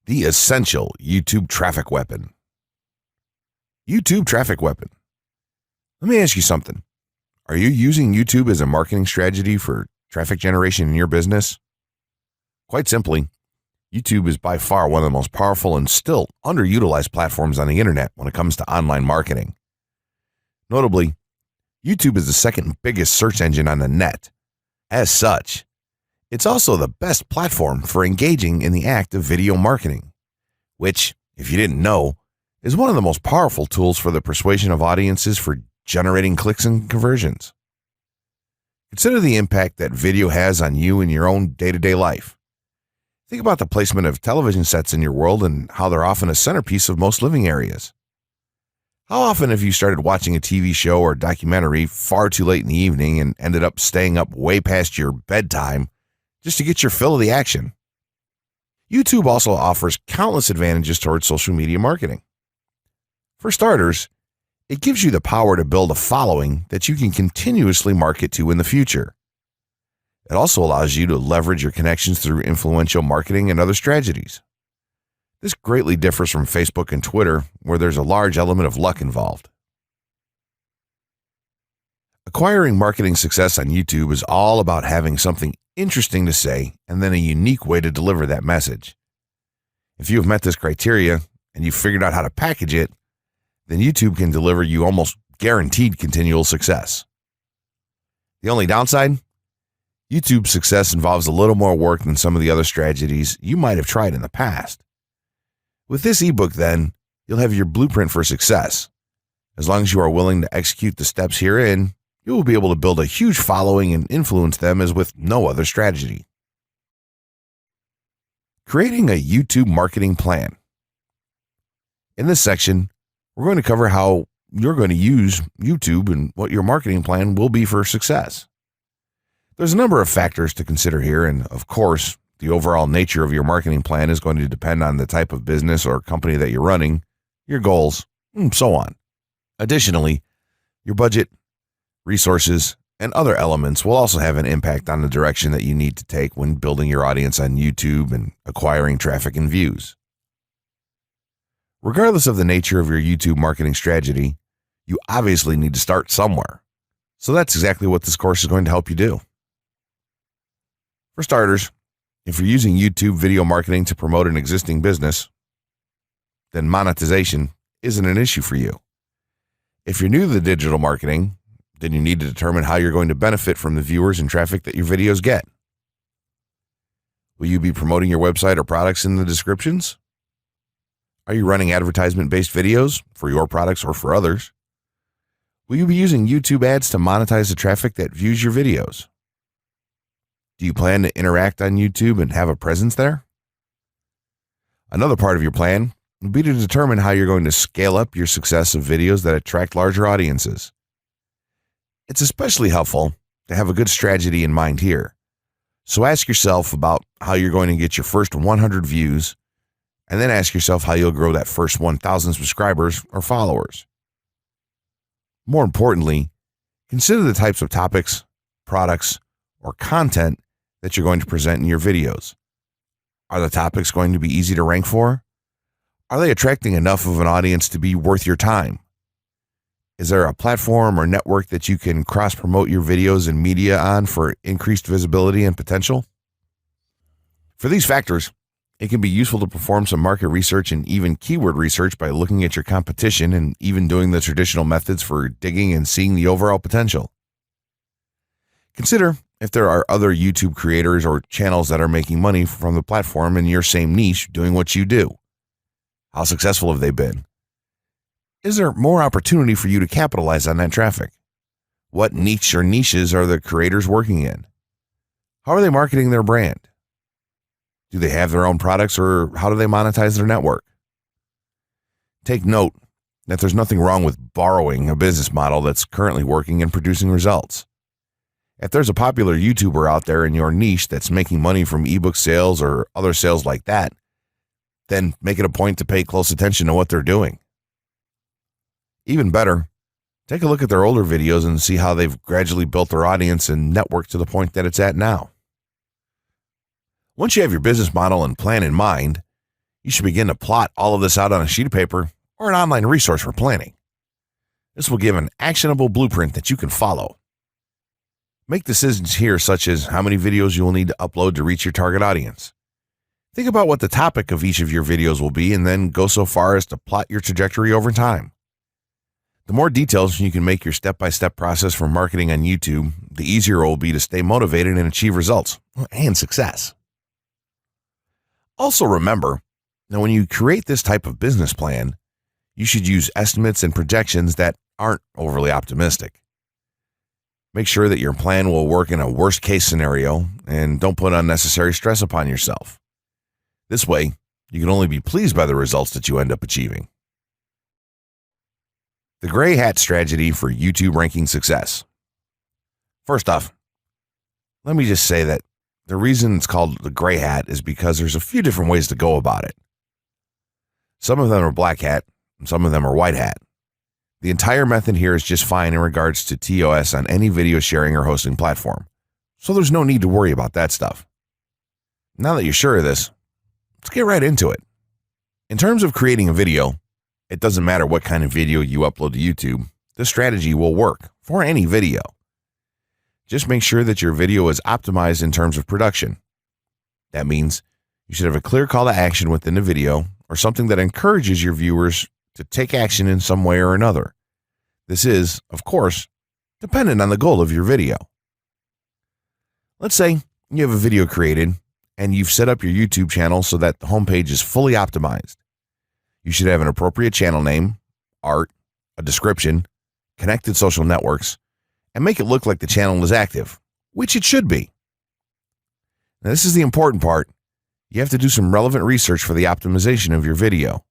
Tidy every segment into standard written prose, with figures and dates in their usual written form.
The essential YouTube traffic weapon. YouTube traffic weapon. Let me ask you something. Are you using YouTube as a marketing strategy for traffic generation in your business? Quite simply, YouTube is by far one of the most powerful and still underutilized platforms on the internet when it comes to online marketing. Notably, YouTube is the second biggest search engine on the net. As such, it's also the best platform for engaging in the act of video marketing, which, if you didn't know, is one of the most powerful tools for the persuasion of audiences for generating clicks and conversions. Consider the impact that video has on you in your own day-to-day life. Think about the placement of television sets in your world and how they're often a centerpiece of most living areas. How often have you started watching a TV show or documentary far too late in the evening and ended up staying up way past your bedtime just to get your fill of the action? YouTube also offers countless advantages towards social media marketing. For starters, it gives you the power to build a following that you can continuously market to in the future. It also allows you to leverage your connections through influential marketing and other strategies. This greatly differs from Facebook and Twitter, where there's a large element of luck involved. Acquiring marketing success on YouTube is all about having something interesting to say and then a unique way to deliver that message. If you have met this criteria and you've figured out how to package it, then YouTube can deliver you almost guaranteed continual success. The only downside? YouTube's success involves a little more work than some of the other strategies you might have tried in the past. With this ebook, then, you'll have your blueprint for success. As long as you are willing to execute the steps herein, you will be able to build a huge following and influence them as with no other strategy. Creating a YouTube marketing plan. In this section, we're going to cover how you're going to use YouTube and what your marketing plan will be for success. There's a number of factors to consider here, and of course, the overall nature of your marketing plan is going to depend on the type of business or company that you're running, your goals, and so on. Additionally, your budget, resources, and other elements will also have an impact on the direction that you need to take when building your audience on YouTube and acquiring traffic and views. Regardless of the nature of your YouTube marketing strategy, you obviously need to start somewhere. So that's exactly what this course is going to help you do. For starters, if you're using YouTube video marketing to promote an existing business, then monetization isn't an issue for you. If you're new to the digital marketing, then you need to determine how you're going to benefit from the viewers and traffic that your videos get. Will you be promoting your website or products in the descriptions? Are you running advertisement-based videos for your products or for others? Will you be using YouTube ads to monetize the traffic that views your videos? Do you plan to interact on YouTube and have a presence there? Another part of your plan would be to determine how you're going to scale up your success of videos that attract larger audiences. It's especially helpful to have a good strategy in mind here. So ask yourself about how you're going to get your first 100 views, and then ask yourself how you'll grow that first 1,000 subscribers or followers. More importantly, consider the types of topics, products, or content that you're going to present in your videos. Are the topics going to be easy to rank for? Are they attracting enough of an audience to be worth your time? Is there a platform or network that you can cross-promote your videos and media on for increased visibility and potential? For these factors, it can be useful to perform some market research and even keyword research by looking at your competition and even doing the traditional methods for digging and seeing the overall potential. Consider if there are other YouTube creators or channels that are making money from the platform in your same niche doing what you do. How successful have they been? Is there more opportunity for you to capitalize on that traffic? What niche or niches are the creators working in? How are they marketing their brand? Do they have their own products, or how do they monetize their network? Take note that there's nothing wrong with borrowing a business model that's currently working and producing results. If there's a popular YouTuber out there in your niche that's making money from ebook sales or other sales like that, then make it a point to pay close attention to what they're doing. Even better, take a look at their older videos and see how they've gradually built their audience and network to the point that it's at now. Once you have your business model and plan in mind, You should begin to plot all of this out on a sheet of paper or an online resource for planning. This will give an actionable blueprint that you can follow. Make decisions here, such as how many videos you will need to upload to reach your target audience. Think about what the topic of each of your videos will be, and then go so far as to plot your trajectory over time. The more details you can make your step-by-step process for marketing on YouTube, the easier it will be to stay motivated and achieve results and success. Also remember that when you create this type of business plan, you should use estimates and projections that aren't overly optimistic. Make sure that your plan will work in a worst-case scenario and don't put unnecessary stress upon yourself. This way, you can only be pleased by the results that you end up achieving. The gray hat strategy for YouTube ranking success. First off, let me just say that the reason it's called the gray hat is because there's a few different ways to go about it. Some of them are black hat, and some of them are white hat. The entire method here is just fine in regards to TOS on any video sharing or hosting platform, so there's no need to worry about that stuff. Now that you're sure of this, let's get right into it. In terms of creating a video, it doesn't matter what kind of video you upload to YouTube, this strategy will work for any video. Just make sure that your video is optimized in terms of production. That means you should have a clear call to action within the video or something that encourages your viewers to take action in some way or another. This is, of course, dependent on the goal of your video. Let's say you have a video created and you've set up your YouTube channel so that the homepage is fully optimized. You should have an appropriate channel name, art, a description, connected social networks, and make it look like the channel is active, which it should be. Now, this is the important part. You have to do some relevant research for the optimization of your video.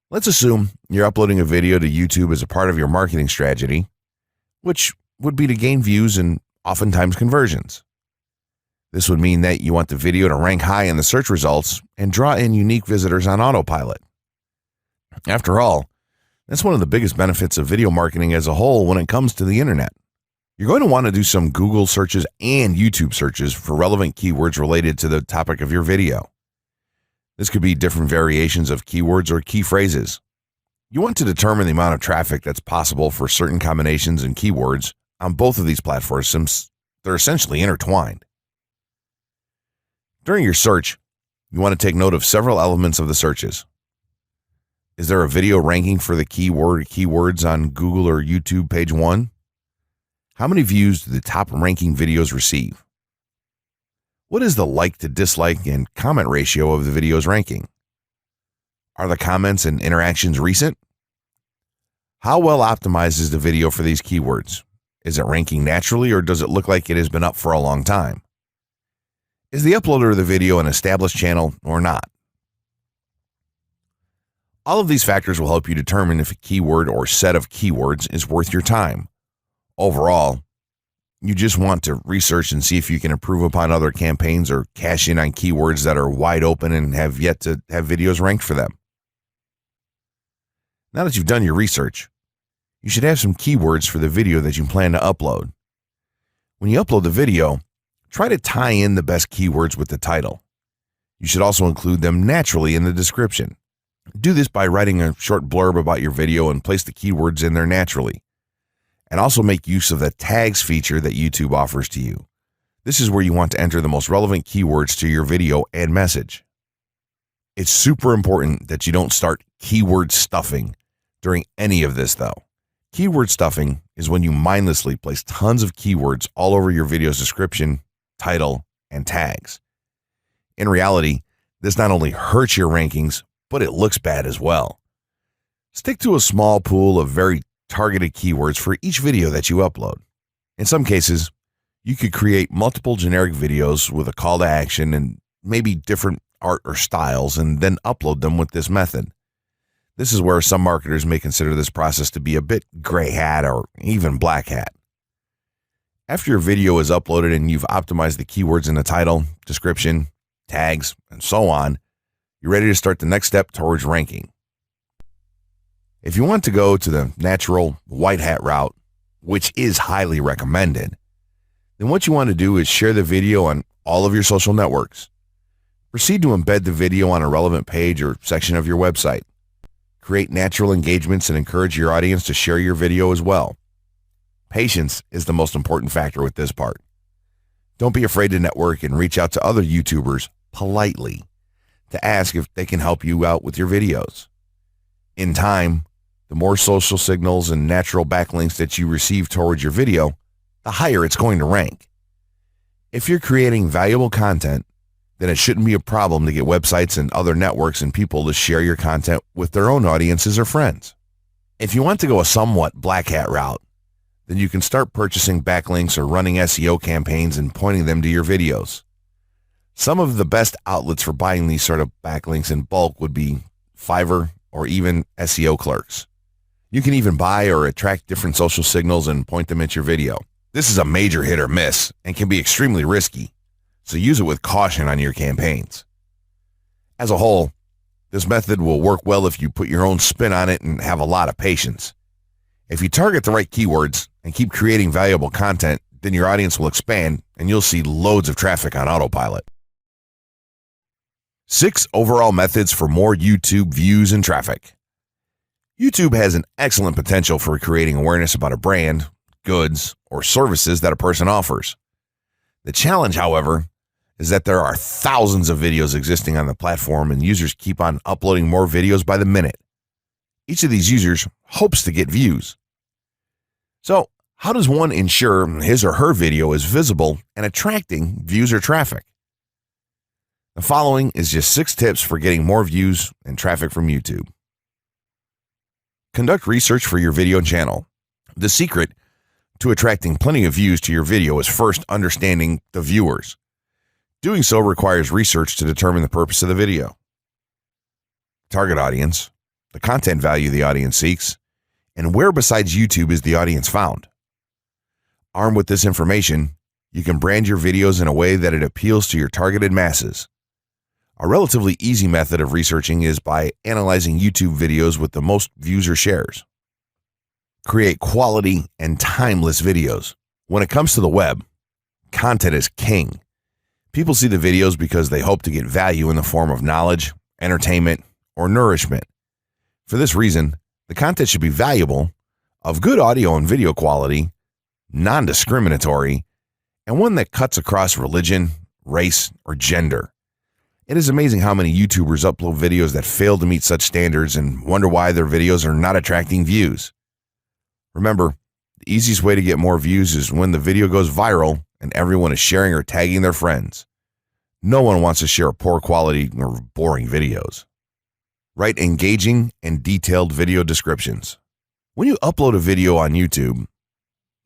Let's assume you're uploading a video to YouTube as a part of your marketing strategy, which would be to gain views and oftentimes conversions. This would mean that you want the video to rank high in the search results and draw in unique visitors on autopilot. After all, that's one of the biggest benefits of video marketing as a whole when it comes to the internet. You're going to want to do some Google searches and YouTube searches for relevant keywords related to the topic of your video. This could be different variations of keywords or key phrases. You want to determine the amount of traffic that's possible for certain combinations and keywords on both of these platforms since they're essentially intertwined. During your search, you want to take note of several elements of the searches. Is there a video ranking for the keywords on Google or YouTube page 1? How many views do the top ranking videos receive? What is the like to dislike and comment ratio of the video's ranking? Are the comments and interactions recent? How well optimized is the video for these keywords? Is it ranking naturally or does it look like it has been up for a long time? Is the uploader of the video an established channel or not? All of these factors will help you determine if a keyword or set of keywords is worth your time. Overall, you just want to research and see if you can improve upon other campaigns or cash in on keywords that are wide open and have yet to have videos ranked for them. Now that you've done your research, you should have some keywords for the video that you plan to upload. When you upload the video, try to tie in the best keywords with the title. You should also include them naturally in the description. Do this by writing a short blurb about your video and place the keywords in there naturally. And also make use of the tags feature that YouTube offers to you. This is where you want to enter the most relevant keywords to your video and message. It's super important that you don't start keyword stuffing during any of this though. Keyword stuffing is when you mindlessly place tons of keywords all over your video's description, title, and tags. In reality, this not only hurts your rankings, but it looks bad as well. Stick to a small pool of very targeted keywords for each video that you upload. In some cases, you could create multiple generic videos with a call to action and maybe different art or styles and then upload them with this method. This is where some marketers may consider this process to be a bit gray hat or even black hat. After your video is uploaded and you've optimized the keywords in the title, description, tags, and so on, you're ready to start the next step towards ranking. If you want to go to the natural white hat route, which is highly recommended, then what you want to do is share the video on all of your social networks. Proceed to embed the video on a relevant page or section of your website. Create natural engagements and encourage your audience to share your video as well. Patience is the most important factor with this part. Don't be afraid to network and reach out to other YouTubers politely to ask if they can help you out with your videos. In time, the more social signals and natural backlinks that you receive towards your video, the higher it's going to rank. If you're creating valuable content, then it shouldn't be a problem to get websites and other networks and people to share your content with their own audiences or friends. If you want to go a somewhat black hat route, then you can start purchasing backlinks or running SEO campaigns and pointing them to your videos. Some of the best outlets for buying these sort of backlinks in bulk would be Fiverr or even SEO clerks. You can even buy or attract different social signals and point them at your video. This is a major hit or miss and can be extremely risky, so use it with caution on your campaigns. As a whole, this method will work well if you put your own spin on it and have a lot of patience. If you target the right keywords and keep creating valuable content, then your audience will expand and you'll see loads of traffic on autopilot. 6 overall methods for more YouTube views and traffic. YouTube has an excellent potential for creating awareness about a brand, goods, or services that a person offers. The challenge, however, is that there are thousands of videos existing on the platform and users keep on uploading more videos by the minute. Each of these users hopes to get views. So, how does one ensure his or her video is visible and attracting views or traffic? The following is just 6 tips for getting more views and traffic from YouTube. Conduct research for your video channel. The secret to attracting plenty of views to your video is first understanding the viewers. Doing so requires research to determine the purpose of the video, target audience, the content value the audience seeks, and where besides YouTube is the audience found. Armed with this information, you can brand your videos in a way that it appeals to your targeted masses. A relatively easy method of researching is by analyzing YouTube videos with the most views or shares. Create quality and timeless videos. When it comes to the web, content is king. People see the videos because they hope to get value in the form of knowledge, entertainment, or nourishment. For this reason, the content should be valuable, of good audio and video quality, non-discriminatory, and one that cuts across religion, race, or gender. It is amazing how many YouTubers upload videos that fail to meet such standards and wonder why their videos are not attracting views. Remember, the easiest way to get more views is when the video goes viral and everyone is sharing or tagging their friends. No one wants to share poor quality or boring videos. Write engaging and detailed video descriptions. When you upload a video on YouTube,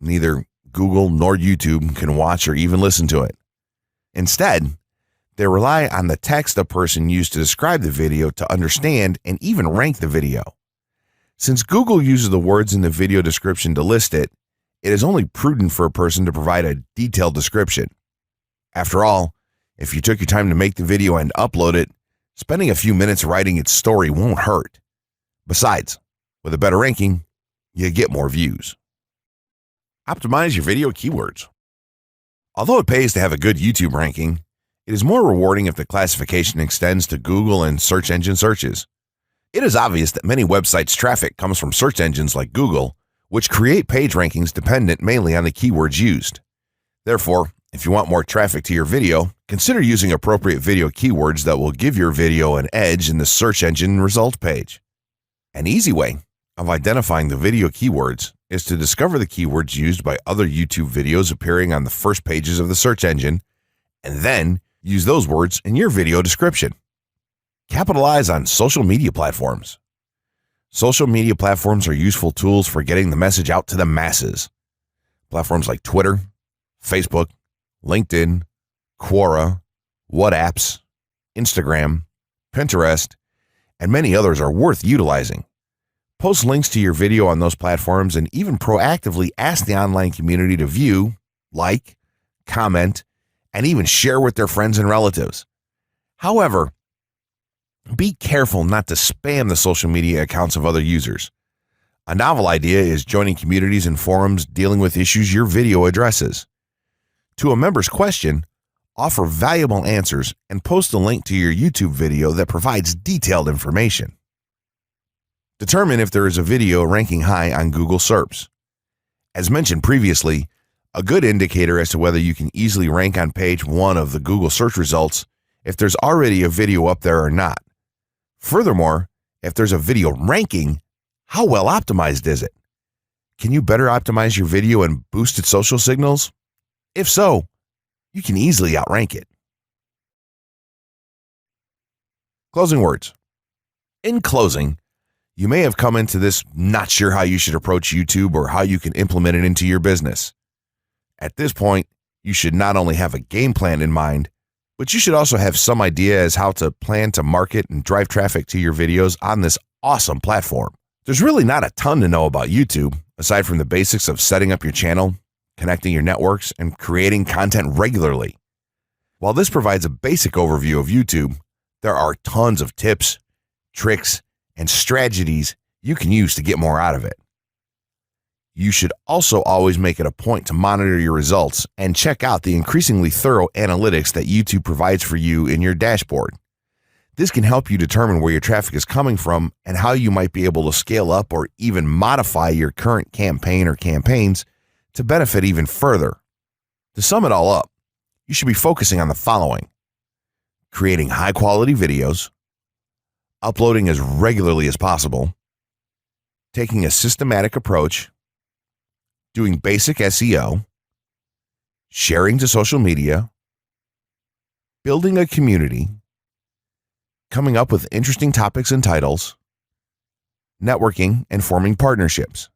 neither Google nor YouTube can watch or even listen to it. Instead, they rely on the text a person used to describe the video to understand and even rank the video. Since Google uses the words in the video description to list it, it is only prudent for a person to provide a detailed description. After all, if you took your time to make the video and upload it, spending a few minutes writing its story won't hurt. Besides, with a better ranking, you get more views. Optimize your video keywords. Although it pays to have a good YouTube ranking, it is more rewarding if the classification extends to Google and search engine searches. It is obvious that many websites' traffic comes from search engines like Google, which create page rankings dependent mainly on the keywords used. Therefore, if you want more traffic to your video, consider using appropriate video keywords that will give your video an edge in the search engine result page. An easy way of identifying the video keywords is to discover the keywords used by other YouTube videos appearing on the first pages of the search engine, and then use those words in your video description. Capitalize on social media platforms. Social media platforms are useful tools for getting the message out to the masses. Platforms like Twitter, Facebook, LinkedIn, Quora, WhatsApp, Instagram, Pinterest, and many others are worth utilizing. Post links to your video on those platforms and even proactively ask the online community to view, like, comment, and even share with their friends and relatives. However, be careful not to spam the social media accounts of other users. A novel idea is joining communities and forums dealing with issues your video addresses. To a member's question, offer valuable answers, and post a link to your YouTube video that provides detailed information. Determine if there is a video ranking high on Google SERPs. As mentioned previously, a good indicator as to whether you can easily rank on page 1 of the Google search results if there's already a video up there or not. Furthermore, if there's a video ranking, how well optimized is it? Can you better optimize your video and boost its social signals? If so, you can easily outrank it. Closing words. In closing, you may have come into this not sure how you should approach YouTube or how you can implement it into your business. At this point, you should not only have a game plan in mind, but you should also have some idea as how to plan to market and drive traffic to your videos on this awesome platform. There's really not a ton to know about YouTube, aside from the basics of setting up your channel, connecting your networks, and creating content regularly. While this provides a basic overview of YouTube, there are tons of tips, tricks, and strategies you can use to get more out of it. You should also always make it a point to monitor your results and check out the increasingly thorough analytics that YouTube provides for you in your dashboard. This can help you determine where your traffic is coming from and how you might be able to scale up or even modify your current campaign or campaigns to benefit even further. To sum it all up, you should be focusing on the following: creating high-quality videos, uploading as regularly as possible, taking a systematic approach, doing basic SEO, sharing to social media, building a community, coming up with interesting topics and titles, networking, and forming partnerships.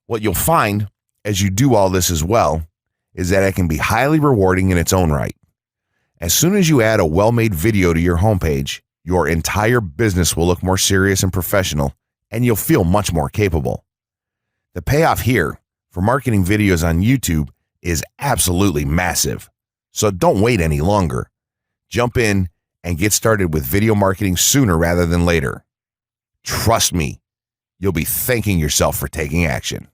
What you'll find as you do all this as well is that it can be highly rewarding in its own right. As soon as you add a well-made video to your homepage, your entire business will look more serious and professional, and you'll feel much more capable. The payoff here for marketing videos on YouTube is absolutely massive. So don't wait any longer. Jump in and get started with video marketing sooner rather than later. Trust me, you'll be thanking yourself for taking action.